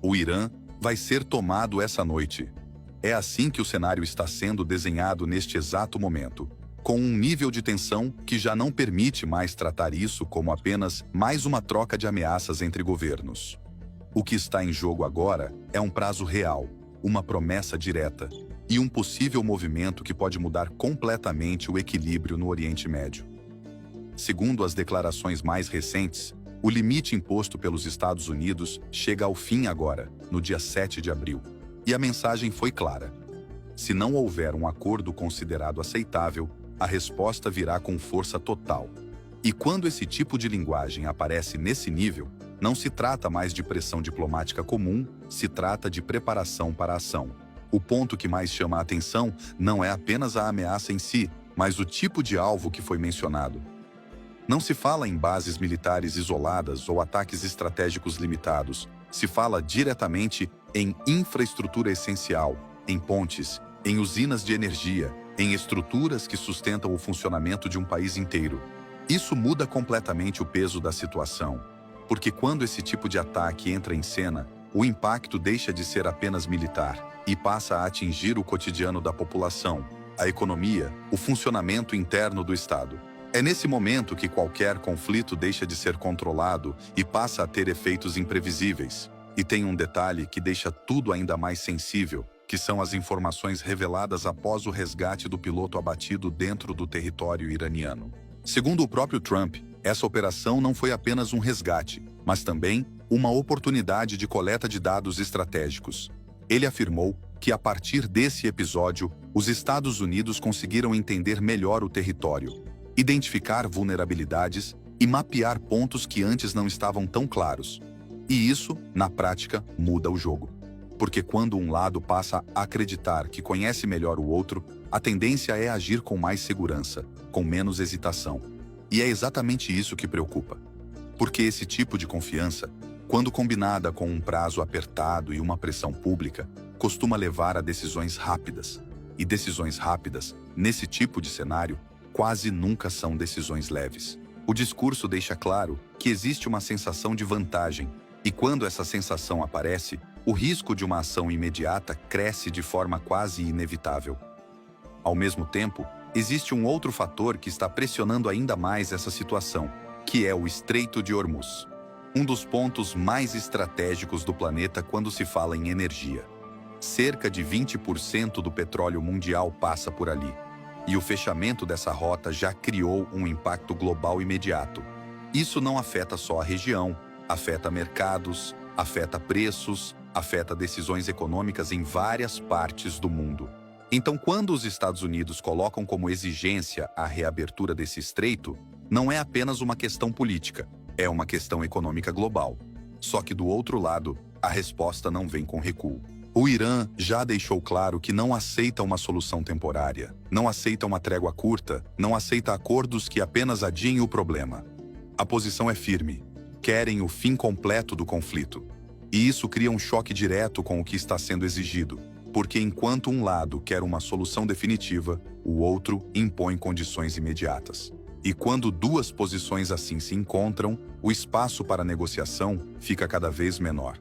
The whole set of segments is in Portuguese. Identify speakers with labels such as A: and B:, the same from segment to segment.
A: O Irã vai ser tomado essa noite. É assim que o cenário está sendo desenhado neste exato momento, com um nível de tensão que já não permite mais tratar isso como apenas mais uma troca de ameaças entre governos. O que está em jogo agora é um prazo real, uma promessa direta e um possível movimento que pode mudar completamente o equilíbrio no Oriente Médio. Segundo as declarações mais recentes, o limite imposto pelos Estados Unidos chega ao fim agora, no dia 7 de abril. E a mensagem foi clara. Se não houver um acordo considerado aceitável, a resposta virá com força total. E quando esse tipo de linguagem aparece nesse nível, não se trata mais de pressão diplomática comum, se trata de preparação para a ação. O ponto que mais chama a atenção não é apenas a ameaça em si, mas o tipo de alvo que foi mencionado. Não se fala em bases militares isoladas ou ataques estratégicos limitados. Se fala diretamente em infraestrutura essencial, em pontes, em usinas de energia, em estruturas que sustentam o funcionamento de um país inteiro. Isso muda completamente o peso da situação, porque quando esse tipo de ataque entra em cena, o impacto deixa de ser apenas militar e passa a atingir o cotidiano da população, a economia, o funcionamento interno do Estado. É nesse momento que qualquer conflito deixa de ser controlado e passa a ter efeitos imprevisíveis. E tem um detalhe que deixa tudo ainda mais sensível, que são as informações reveladas após o resgate do piloto abatido dentro do território iraniano. Segundo o próprio Trump, essa operação não foi apenas um resgate, mas também uma oportunidade de coleta de dados estratégicos. Ele afirmou que, a partir desse episódio, os Estados Unidos conseguiram entender melhor o território, identificar vulnerabilidades e mapear pontos que antes não estavam tão claros. E isso, na prática, muda o jogo. Porque quando um lado passa a acreditar que conhece melhor o outro, a tendência é agir com mais segurança, com menos hesitação. E é exatamente isso que preocupa. Porque esse tipo de confiança, quando combinada com um prazo apertado e uma pressão pública, costuma levar a decisões rápidas. E decisões rápidas, nesse tipo de cenário, quase nunca são decisões leves. O discurso deixa claro que existe uma sensação de vantagem, e quando essa sensação aparece, o risco de uma ação imediata cresce de forma quase inevitável. Ao mesmo tempo, existe um outro fator que está pressionando ainda mais essa situação, que é o Estreito de Hormuz, um dos pontos mais estratégicos do planeta quando se fala em energia. Cerca de 20% do petróleo mundial passa por ali. E o fechamento dessa rota já criou um impacto global imediato. Isso não afeta só a região, afeta mercados, afeta preços, afeta decisões econômicas em várias partes do mundo. Então, quando os Estados Unidos colocam como exigência a reabertura desse estreito, não é apenas uma questão política, é uma questão econômica global. Só que do outro lado, a resposta não vem com recuo. O Irã já deixou claro que não aceita uma solução temporária, não aceita uma trégua curta, não aceita acordos que apenas adiem o problema. A posição é firme. Querem o fim completo do conflito. E isso cria um choque direto com o que está sendo exigido, porque enquanto um lado quer uma solução definitiva, o outro impõe condições imediatas. E quando duas posições assim se encontram, o espaço para negociação fica cada vez menor.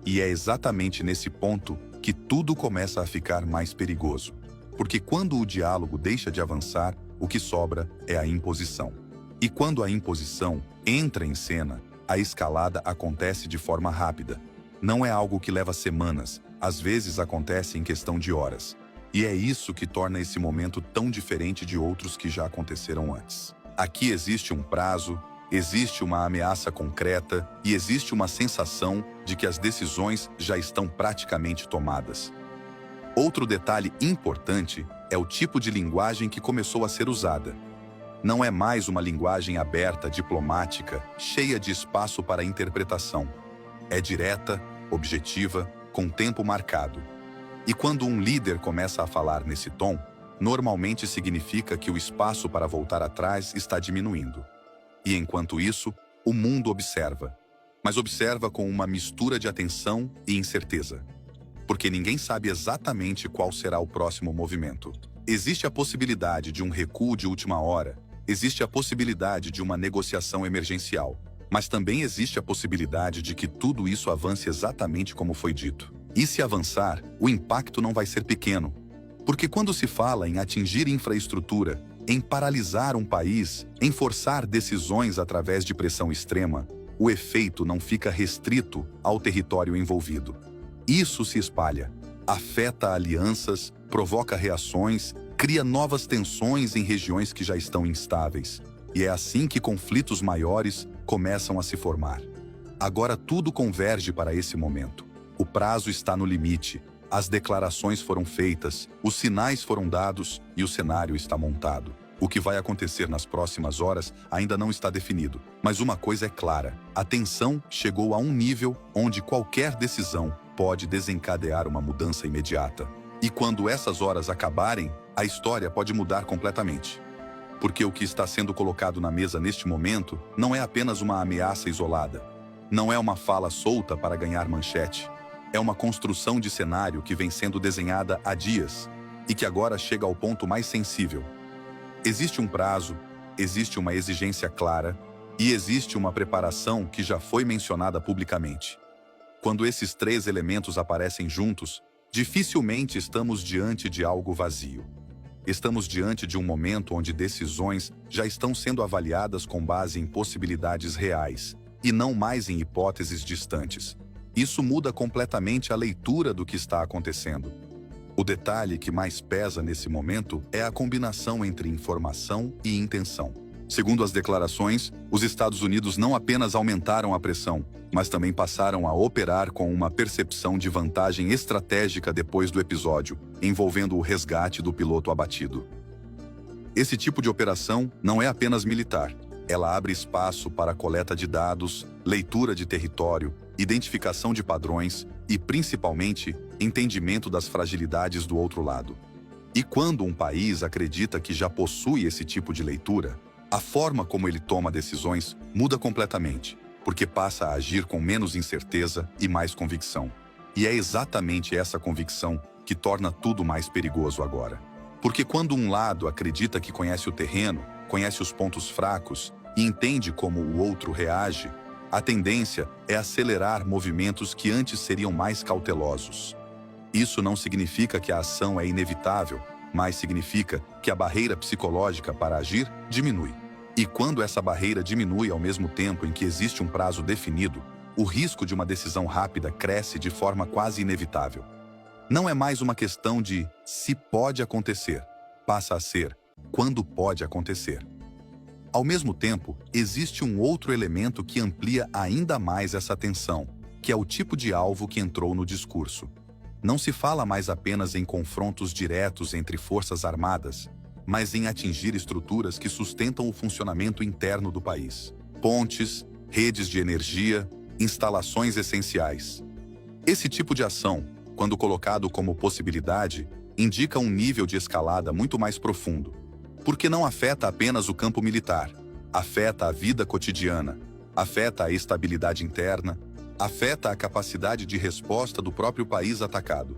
A: E é exatamente nesse ponto que tudo começa a ficar mais perigoso. Porque quando o diálogo deixa de avançar, o que sobra é a imposição. E quando a imposição entra em cena, a escalada acontece de forma rápida. Não é algo que leva semanas, às vezes acontece em questão de horas. E é isso que torna esse momento tão diferente de outros que já aconteceram antes. Aqui existe um prazo, existe uma ameaça concreta e existe uma sensação de que as decisões já estão praticamente tomadas. Outro detalhe importante é o tipo de linguagem que começou a ser usada. Não é mais uma linguagem aberta, diplomática, cheia de espaço para interpretação. É direta, objetiva, com tempo marcado. E quando um líder começa a falar nesse tom, normalmente significa que o espaço para voltar atrás está diminuindo. E enquanto isso, o mundo observa. Mas observa com uma mistura de atenção e incerteza. Porque ninguém sabe exatamente qual será o próximo movimento. Existe a possibilidade de um recuo de última hora, existe a possibilidade de uma negociação emergencial. Mas também existe a possibilidade de que tudo isso avance exatamente como foi dito. E se avançar, o impacto não vai ser pequeno. Porque quando se fala em atingir infraestrutura, em paralisar um país, em forçar decisões através de pressão extrema, o efeito não fica restrito ao território envolvido. Isso se espalha, afeta alianças, provoca reações, cria novas tensões em regiões que já estão instáveis. E é assim que conflitos maiores começam a se formar. Agora tudo converge para esse momento. O prazo está no limite, as declarações foram feitas, os sinais foram dados e o cenário está montado. O que vai acontecer nas próximas horas ainda não está definido, mas uma coisa é clara: a tensão chegou a um nível onde qualquer decisão pode desencadear uma mudança imediata. E quando essas horas acabarem, a história pode mudar completamente. Porque o que está sendo colocado na mesa neste momento não é apenas uma ameaça isolada. Não é uma fala solta para ganhar manchete. É uma construção de cenário que vem sendo desenhada há dias e que agora chega ao ponto mais sensível. Existe um prazo, existe uma exigência clara e existe uma preparação que já foi mencionada publicamente. Quando esses três elementos aparecem juntos, dificilmente estamos diante de algo vazio. Estamos diante de um momento onde decisões já estão sendo avaliadas com base em possibilidades reais e não mais em hipóteses distantes. Isso muda completamente a leitura do que está acontecendo. O detalhe que mais pesa nesse momento é a combinação entre informação e intenção. Segundo as declarações, os Estados Unidos não apenas aumentaram a pressão, mas também passaram a operar com uma percepção de vantagem estratégica depois do episódio, envolvendo o resgate do piloto abatido. Esse tipo de operação não é apenas militar. Ela abre espaço para a coleta de dados, leitura de território, identificação de padrões e, principalmente, entendimento das fragilidades do outro lado. E quando um país acredita que já possui esse tipo de leitura, a forma como ele toma decisões muda completamente, porque passa a agir com menos incerteza e mais convicção. E é exatamente essa convicção que torna tudo mais perigoso agora. Porque quando um lado acredita que conhece o terreno, conhece os pontos fracos e entende como o outro reage, a tendência é acelerar movimentos que antes seriam mais cautelosos. Isso não significa que a ação é inevitável, mas significa que a barreira psicológica para agir diminui. E quando essa barreira diminui ao mesmo tempo em que existe um prazo definido, o risco de uma decisão rápida cresce de forma quase inevitável. Não é mais uma questão de se pode acontecer, passa a ser quando pode acontecer. Ao mesmo tempo, existe um outro elemento que amplia ainda mais essa tensão, que é o tipo de alvo que entrou no discurso. Não se fala mais apenas em confrontos diretos entre forças armadas, mas em atingir estruturas que sustentam o funcionamento interno do país. Pontes, redes de energia, instalações essenciais. Esse tipo de ação, quando colocado como possibilidade, indica um nível de escalada muito mais profundo, porque não afeta apenas o campo militar, afeta a vida cotidiana, afeta a estabilidade interna, afeta a capacidade de resposta do próprio país atacado.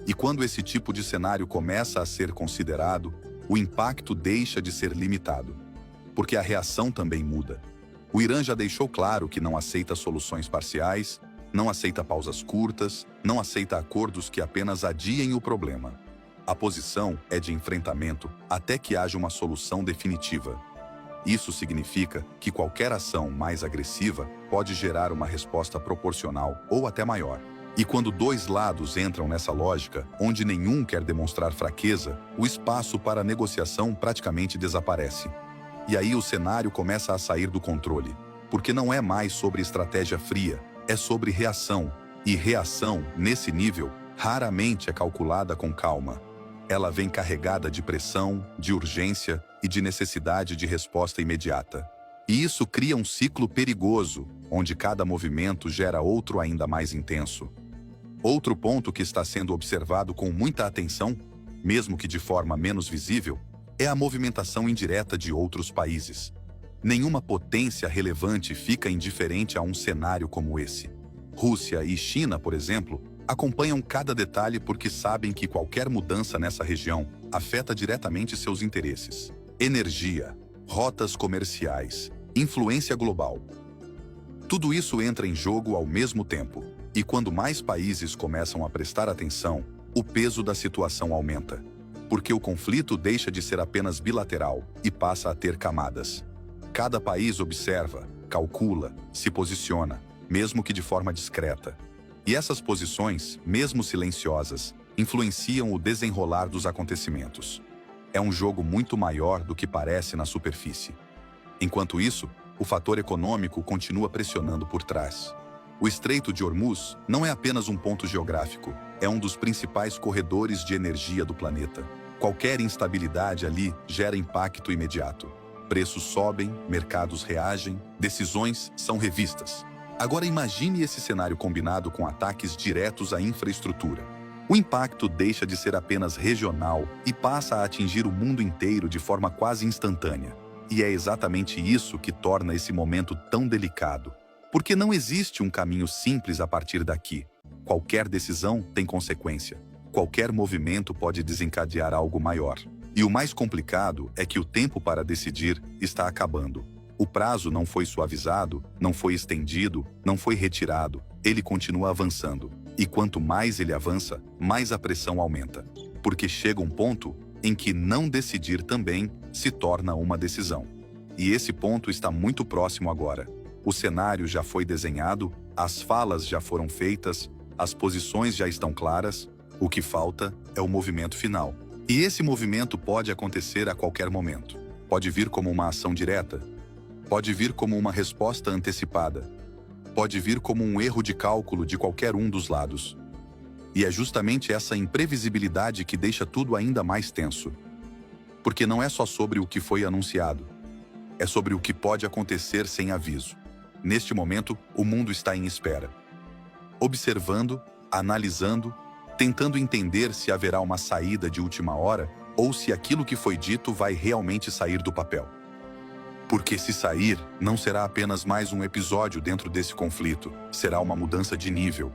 A: E quando esse tipo de cenário começa a ser considerado, o impacto deixa de ser limitado, porque a reação também muda. O Irã já deixou claro que não aceita soluções parciais, não aceita pausas curtas, não aceita acordos que apenas adiem o problema. A posição é de enfrentamento até que haja uma solução definitiva. Isso significa que qualquer ação mais agressiva pode gerar uma resposta proporcional ou até maior. E quando dois lados entram nessa lógica, onde nenhum quer demonstrar fraqueza, o espaço para negociação praticamente desaparece. E aí o cenário começa a sair do controle, porque não é mais sobre estratégia fria, é sobre reação. E reação, nesse nível, raramente é calculada com calma. Ela vem carregada de pressão, de urgência e de necessidade de resposta imediata. E isso cria um ciclo perigoso, onde cada movimento gera outro ainda mais intenso. Outro ponto que está sendo observado com muita atenção, mesmo que de forma menos visível, é a movimentação indireta de outros países. Nenhuma potência relevante fica indiferente a um cenário como esse. Rússia e China, por exemplo, acompanham cada detalhe porque sabem que qualquer mudança nessa região afeta diretamente seus interesses. Energia, rotas comerciais, influência global. Tudo isso entra em jogo ao mesmo tempo. E quando mais países começam a prestar atenção, o peso da situação aumenta. Porque o conflito deixa de ser apenas bilateral e passa a ter camadas. Cada país observa, calcula, se posiciona, mesmo que de forma discreta. E essas posições, mesmo silenciosas, influenciam o desenrolar dos acontecimentos. É um jogo muito maior do que parece na superfície. Enquanto isso, o fator econômico continua pressionando por trás. O Estreito de Hormuz não é apenas um ponto geográfico, é um dos principais corredores de energia do planeta. Qualquer instabilidade ali gera impacto imediato. Preços sobem, mercados reagem, decisões são revistas. Agora imagine esse cenário combinado com ataques diretos à infraestrutura. O impacto deixa de ser apenas regional e passa a atingir o mundo inteiro de forma quase instantânea. E é exatamente isso que torna esse momento tão delicado. Porque não existe um caminho simples a partir daqui. Qualquer decisão tem consequência. Qualquer movimento pode desencadear algo maior. E o mais complicado é que o tempo para decidir está acabando. O prazo não foi suavizado, não foi estendido, não foi retirado. Ele continua avançando. E quanto mais ele avança, mais a pressão aumenta. Porque chega um ponto em que não decidir também se torna uma decisão. E esse ponto está muito próximo agora. O cenário já foi desenhado, as falas já foram feitas, as posições já estão claras, o que falta é o movimento final. E esse movimento pode acontecer a qualquer momento. Pode vir como uma ação direta, pode vir como uma resposta antecipada, pode vir como um erro de cálculo de qualquer um dos lados. E é justamente essa imprevisibilidade que deixa tudo ainda mais tenso. Porque não é só sobre o que foi anunciado, é sobre o que pode acontecer sem aviso. Neste momento, o mundo está em espera. Observando, analisando, tentando entender se haverá uma saída de última hora ou se aquilo que foi dito vai realmente sair do papel. Porque se sair, não será apenas mais um episódio dentro desse conflito, será uma mudança de nível.